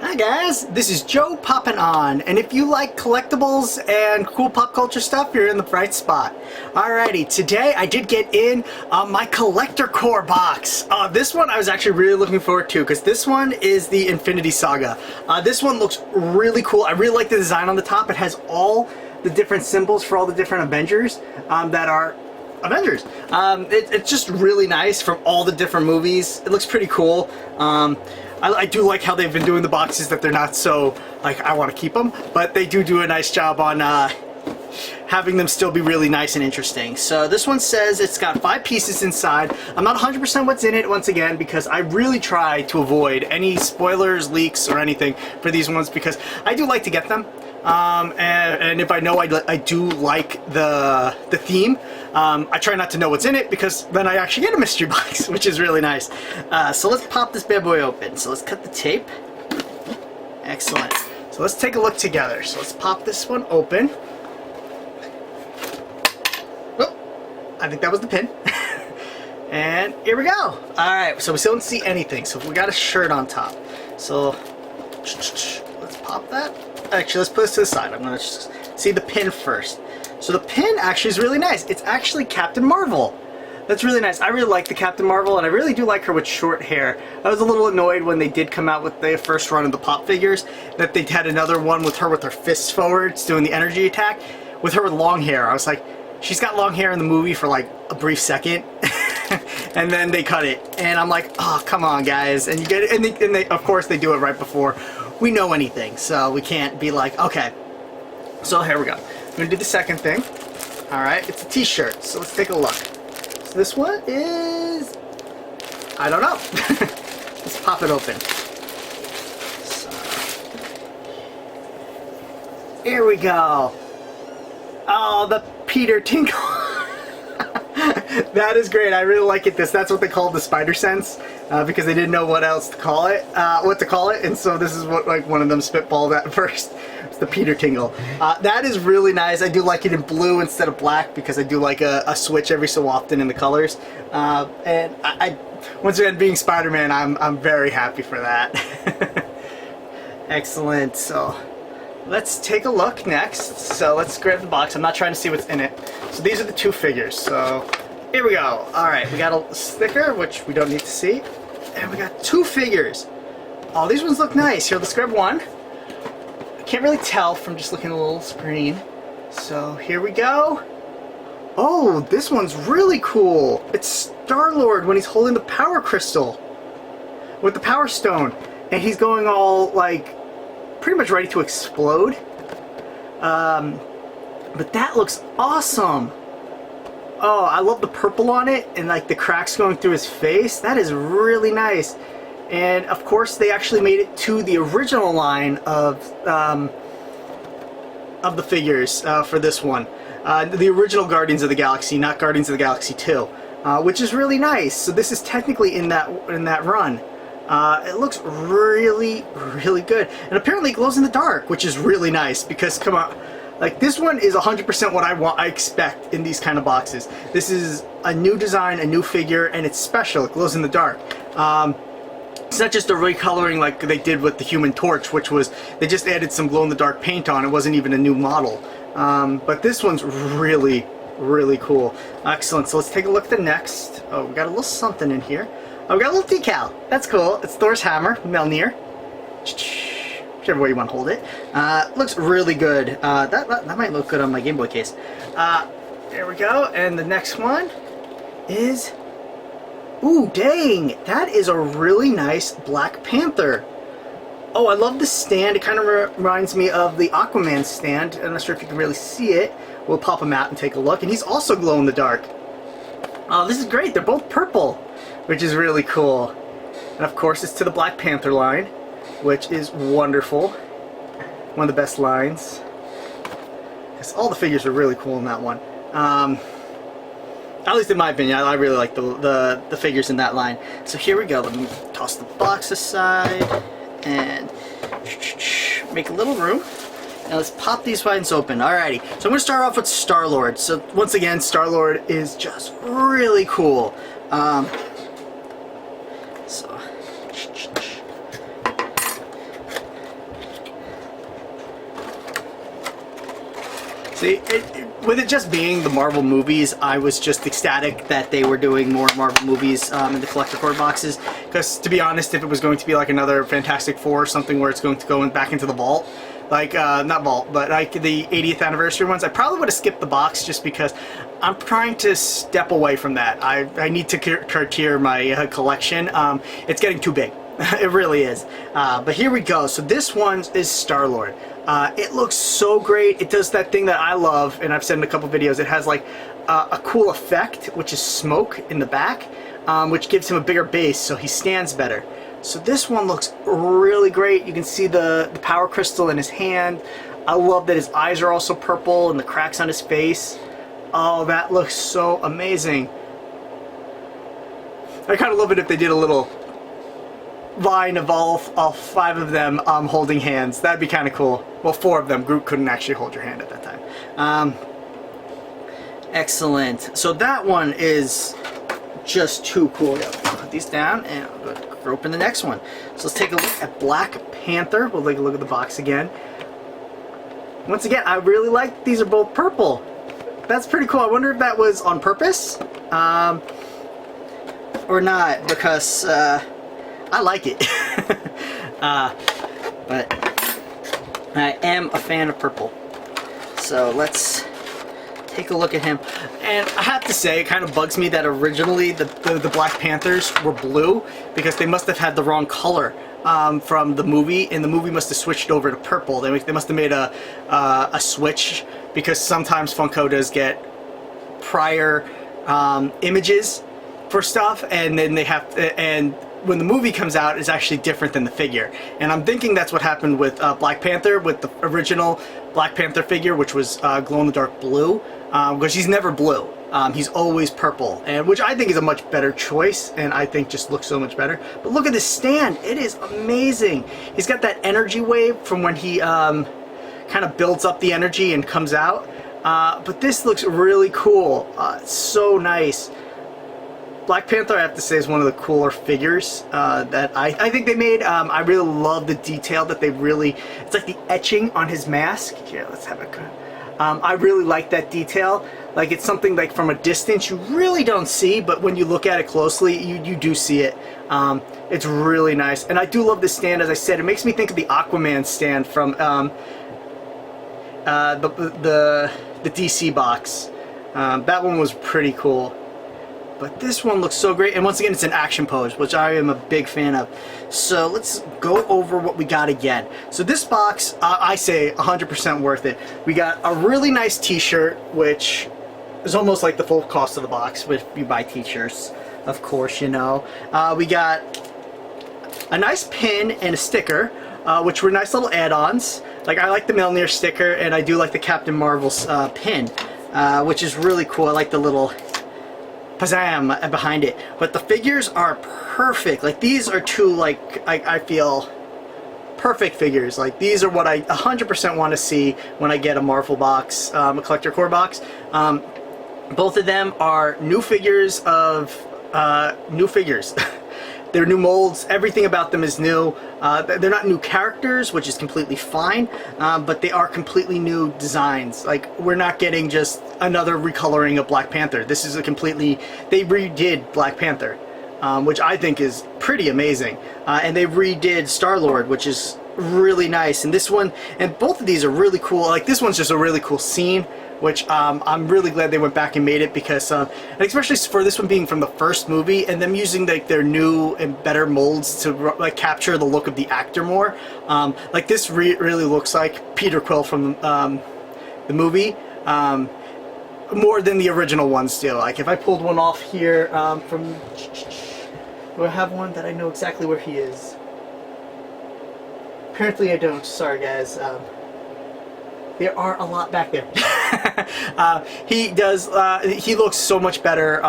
Hi guys, this is Joe popping on, and if you like collectibles and cool pop culture stuff, you're in the right spot. Alrighty, today I did get in my collector core box. This one I was actually really looking forward to because this one is the Infinity Saga. This one looks really cool. I really like the design on the top. It has all the different symbols for all the different Avengers that are Avengers. It's just really nice from all the different movies. It looks pretty cool. I do like how they've been doing the boxes that they're not so, like, I want to keep them, but they do a nice job on having them still be really nice and interesting. So this one says it's got 5 pieces inside. I'm not 100% what's in it once again because I really try to avoid any spoilers, leaks, or anything for these ones because I do like to get them. And if I know I do like the theme, I try not to know what's in it because then I actually get a mystery box, which is really nice. So let's pop this bad boy open. So let's cut the tape. Excellent. So let's take a look together. So let's pop this one open. Oh, I think that was the pin. And here we go. Alright, so we still don't see anything. So we got a shirt on top. So let's pop that. Actually, let's put this to the side. I'm going to just see the pin first. So the pin actually is really nice. It's actually Captain Marvel. That's really nice. I really like the Captain Marvel, and I really do like her with short hair. I was a little annoyed when they did come out with the first run of the pop figures, that they had another one with her fists forwards doing the energy attack, with her with long hair. I was like, she's got long hair in the movie for like a brief second, and then they cut it. And I'm like, oh, come on, guys. And you get it, and they of course, they do it right before we know anything, so we can't be like, okay. So here we go. I'm gonna do the second thing. Alright, it's a t-shirt, so let's take a look. So this one is, I don't know. Let's pop it open. So, here we go. Oh, the Peter Tinkle. That is great. I really like it. That's what they called the spider sense because they didn't know what else to call it, and so this is what like one of them spitballed at first. It's the Peter Tingle. That is really nice. I do like it in blue instead of black because I do like a switch every so often in the colors. And I once again, being Spider-Man, I'm very happy for that. Excellent. So let's take a look next. So let's grab the box. I'm not trying to see what's in it. So these are the 2 figures. So here we go. Alright, we got a sticker, which we don't need to see. And we got 2 figures. Oh, these ones look nice. Here, let's grab one. I can't really tell from just looking at the little screen. So here we go. Oh, this one's really cool. It's Star-Lord when he's holding the power crystal with the power stone. And he's going all, like, pretty much ready to explode. But that looks awesome. Oh, I love the purple on it and like the cracks going through his face. That is really nice. And of course they actually made it to the original line of the figures for this one. The original Guardians of the Galaxy, not Guardians of the Galaxy 2, which is really nice. So this is technically in that run. It looks really, really good. And apparently it glows in the dark, which is really nice because, come on, like this one is 100% what I expect in these kind of boxes. This is a new design, a new figure, and it's special. It glows in the dark. It's not just a recoloring like they did with the Human Torch, which was, they just added some glow-in-the-dark paint on. It wasn't even a new model. But this one's really, really cool. Excellent. So let's take a look at the next. Oh, we got a little something in here. Oh, we got a little decal. That's cool. It's Thor's hammer, Mjolnir. Whichever way you want to hold it. Looks really good. That might look good on my Game Boy case. There we go. And the next one is... Ooh, dang! That is a really nice Black Panther. Oh, I love the stand. It kind of reminds me of the Aquaman stand. I'm not sure if you can really see it. We'll pop him out and take a look. And he's also glow in the dark. Oh, this is great. They're both purple, which is really cool. And of course, it's to the Black Panther line, which is wonderful. One of the best lines. Yes, all the figures are really cool in that one. At least in my opinion, I really like the figures in that line. So here we go. Let me toss the box aside and make a little room. Now let's pop these vines open. Alrighty. So I'm going to start off with Star-Lord. So once again, Star-Lord is just really cool. See, with it just being the Marvel movies, I was just ecstatic that they were doing more Marvel movies in the collector core boxes. Because, to be honest, if it was going to be like another Fantastic Four or something where it's going to go back into the vault, like, not vault, but like the 80th anniversary ones, I probably would have skipped the box just because I'm trying to step away from that. I need to curtail my collection. It's getting too big. It really is. But here we go. So this one is Star-Lord. It looks so great. It does that thing that I love, and I've said in a couple videos. It has like a cool effect, which is smoke in the back, which gives him a bigger base, so he stands better. So this one looks really great. You can see the power crystal in his hand. I love that his eyes are also purple and the cracks on his face. Oh, that looks so amazing. I kind of love it if they did a little line of all 5 of them holding hands. That'd be kind of cool. Well, 4 of them. Groot couldn't actually hold your hand at that time. Excellent. So that one is just too cool. Put these down and I'll go open the next one. So let's take a look at Black Panther. We'll take a look at the box again. Once again, I really like these are both purple. That's pretty cool. I wonder if that was on purpose or not, because I like it. But I am a fan of purple. So let's take a look at him. And I have to say, it kind of bugs me that originally the Black Panthers were blue, because they must have had the wrong color from the movie, and the movie must have switched over to purple. They must have made a switch, because sometimes Funko does get prior images for stuff, and then they have to, and when the movie comes out, it's actually different than the figure. And I'm thinking that's what happened with Black Panther, with the original Black Panther figure, which was glow-in-the-dark blue, because he's never blue. He's always purple, and which I think is a much better choice, and I think just looks so much better. But look at this stand. It is amazing. He's got that energy wave from when he kind of builds up the energy and comes out. But this looks really cool. It's so nice. Black Panther, I have to say, is one of the cooler figures that I think they made. I really love the detail that they really... It's like the etching on his mask. Here, let's have it. I really like that detail. Like, it's something like from a distance you really don't see, but when you look at it closely, you do see it. It's really nice. And I do love this stand, as I said. It makes me think of the Aquaman stand from the DC box. That one was pretty cool. But this one looks so great, and once again, it's an action pose, which I am a big fan of. So let's go over what we got again. So this box, I say 100% worth it. We got a really nice t-shirt, which is almost like the full cost of the box if you buy t-shirts, of course, you know. We got a nice pin and a sticker, which were nice little add-ons. Like, I like the Mjolnir sticker, and I do like the Captain Marvel's pin, which is really cool. I like the little pizzazz behind it. But the figures are perfect. Like, these are two, like, I feel perfect figures. Like, these are what I 100% want to see when I get a Marvel box, a collector core box. Both of them are new figures of new figures. They're new molds. Everything about them is new. They're not new characters, which is completely fine, but they are completely new designs. Like, we're not getting just another recoloring of Black Panther. This is a completely... They redid Black Panther, which I think is pretty amazing. And they redid Star-Lord, which is really nice. And this one, and both of these are really cool. Like, this one's just a really cool scene, which I'm really glad they went back and made it, because and especially for this one being from the first movie, and them using like their new and better molds to like capture the look of the actor more. Like, this really looks like Peter Quill from the movie, more than the original ones do. Like, if I pulled one off here from, do I have one that I know exactly where he is? Apparently I don't. Sorry, guys. There are a lot back there. He does. He looks so much better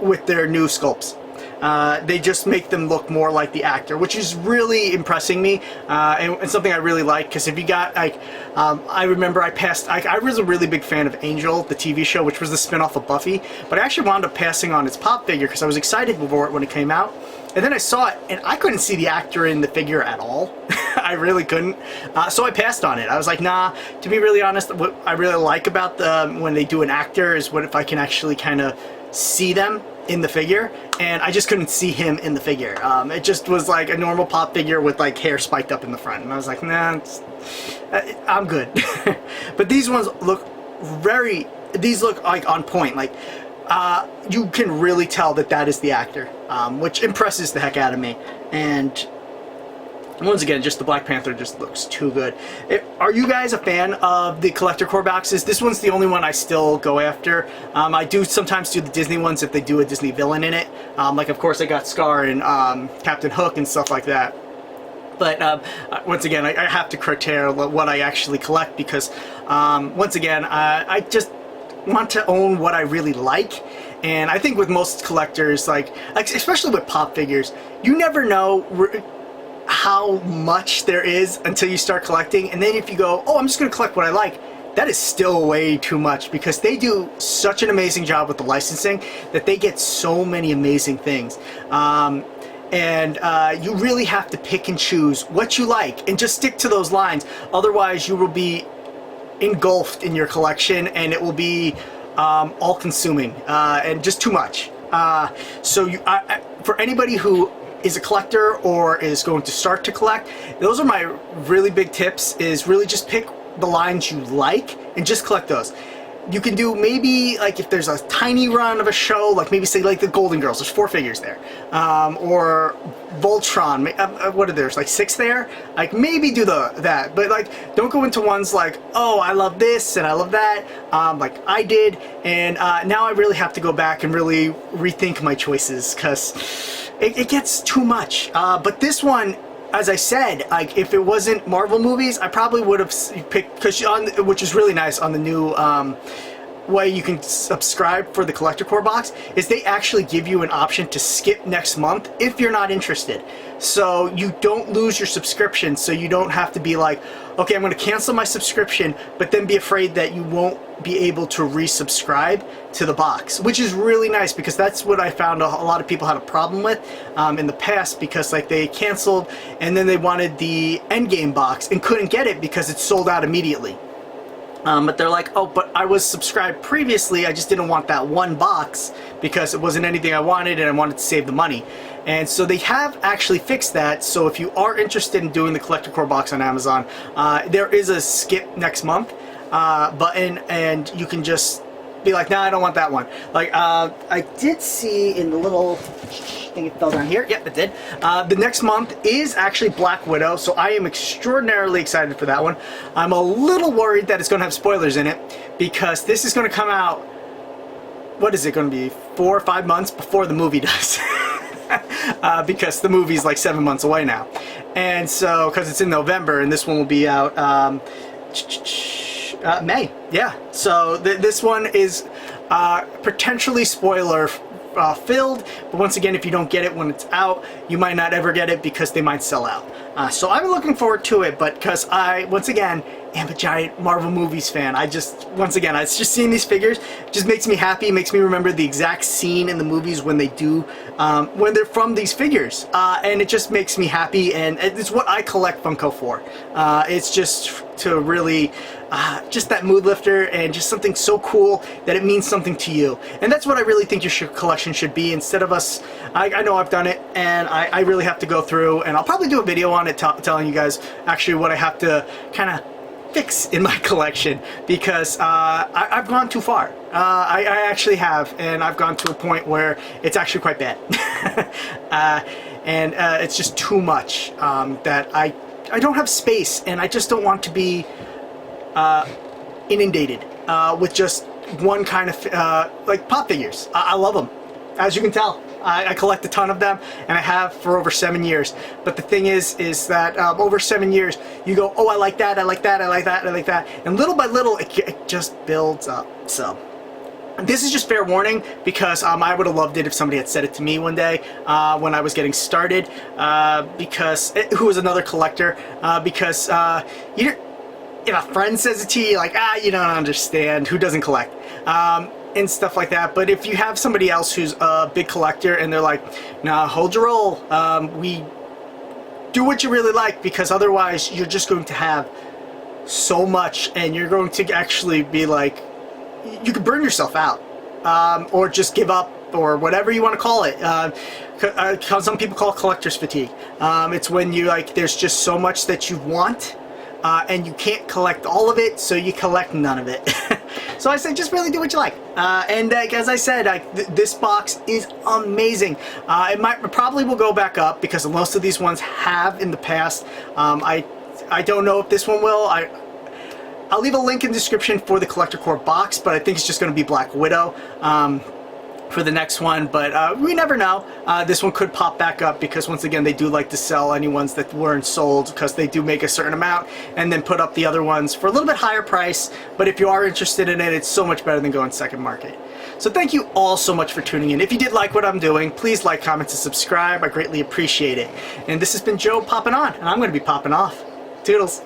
with their new sculpts. They just make them look more like the actor, which is really impressing me, and something I really like. Because if you got, like, I remember I was a really big fan of Angel, the TV show, which was the spin-off of Buffy, but I actually wound up passing on its pop figure because I was excited for it when it came out. And then I saw it, and I couldn't see the actor in the figure at all. I really couldn't. So I passed on it. I was like, nah, to be really honest, what I really like about when they do an actor is what if I can actually kind of see them in the figure, and I just couldn't see him in the figure. It just was like a normal pop figure with like hair spiked up in the front, and I was like, nah, I'm good. But these ones look these look like on point. Like you can really tell that that is the actor, which impresses the heck out of me. And once again, just the Black Panther just looks too good. Are you guys a fan of the collector core boxes? This one's the only one I still go after. I do sometimes do the Disney ones if they do a Disney villain in it. Like, of course, I got Scar and Captain Hook and stuff like that. But once again, I have to curtail what I actually collect because, once again, I just want to own what I really like. And I think with most collectors, like especially with pop figures, you never know how much there is until you start collecting. And then if you go, oh, I'm just going to collect what I like, that is still way too much because they do such an amazing job with the licensing that they get so many amazing things. And you really have to pick and choose what you like and just stick to those lines. Otherwise, you will be engulfed in your collection and it will be all-consuming and just too much. So for anybody who is a collector or is going to start to collect, those are my really big tips, is really just pick the lines you like and just collect those. You can do maybe like if there's a tiny run of a show, like maybe say like the Golden Girls, there's 4 figures there, or Voltron, what are there's like 6 there, like maybe do that, but like don't go into ones like, oh, I love this and I love that, like I did, and now I really have to go back and really rethink my choices because it gets too much. But this one, as I said, like if it wasn't Marvel movies, I probably would have picked, which is really nice on the new way you can subscribe for the collector core box, is they actually give you an option to skip next month if you're not interested. So you don't lose your subscription, so you don't have to be like, okay, I'm going to cancel my subscription, but then be afraid that you won't be able to resubscribe to the box, which is really nice because that's what I found a lot of people had a problem with in the past, because like they canceled and then they wanted the Endgame box and couldn't get it because it sold out immediately. But they're like, oh, but I was subscribed previously, I just didn't want that one box because it wasn't anything I wanted and I wanted to save the money. And so they have actually fixed that, so if you are interested in doing the collector core box on Amazon, there is a skip next month button, and you can just be like, nah, I don't want that one. Like, I did see in the little, I think it fell down here. Yep, it did. The next month is actually Black Widow, so I am extraordinarily excited for that one. I'm a little worried that it's going to have spoilers in it, because this is going to come out, what is it going to be, 4 or 5 months before the movie does. Because the movie's like 7 months away now. And so, because it's in November, and this one will be out May, yeah. So this one is potentially spoiler filled, but once again, if you don't get it when it's out, you might not ever get it because they might sell out. So I'm looking forward to it, but because I, once again, am a giant Marvel movies fan, once again, it's just seeing these figures just makes me happy, makes me remember the exact scene in the movies when they do, when they're from these figures, and it just makes me happy, and it's what I collect Funko for. It's just to really, just that mood lifter, and just something so cool that it means something to you. And that's what I really think your collection should be, instead of us, I know I've done it, and I really have to go through, and I'll probably do a video on it telling you guys actually what I have to kind of fix in my collection, because I've gone too far. I actually have, and I've gone to a point where it's actually quite bad. And it's just too much that I don't have space, and I just don't want to be inundated with just one kind of like pop figures. I love them, as you can tell. I collect a ton of them, and I have for over 7 years. But the thing is that over 7 years, you go, oh, I like that, I like that, I like that, I like that, and little by little, it just builds up. So this is just fair warning, because I would have loved it if somebody had said it to me one day when I was getting started, who was another collector, because if a friend says it to you, like, you don't understand, who doesn't collect? And stuff like that. But if you have somebody else who's a big collector and they're like, nah, hold your roll, do what you really like, because otherwise you're just going to have so much, and you're going to actually be like, you could burn yourself out, or just give up, or whatever you want to call it. Some people call it collector's fatigue. It's when you like, there's just so much that you want, and you can't collect all of it, so you collect none of it. So I say, just really do what you like. And as I said, this box is amazing. It probably will go back up, because most of these ones have in the past. I don't know if this one will. I'll leave a link in the description for the Collector Core box, but I think it's just going to be Black Widow for the next one, but we never know. This one could pop back up, because once again, they do like to sell any ones that weren't sold, because they do make a certain amount and then put up the other ones for a little bit higher price. But if you are interested in it, it's so much better than going second market. So thank you all so much for tuning in. If you did like what I'm doing, please like, comment, and subscribe. I greatly appreciate it. And this has been Joe popping on, and I'm going to be popping off. Toodles.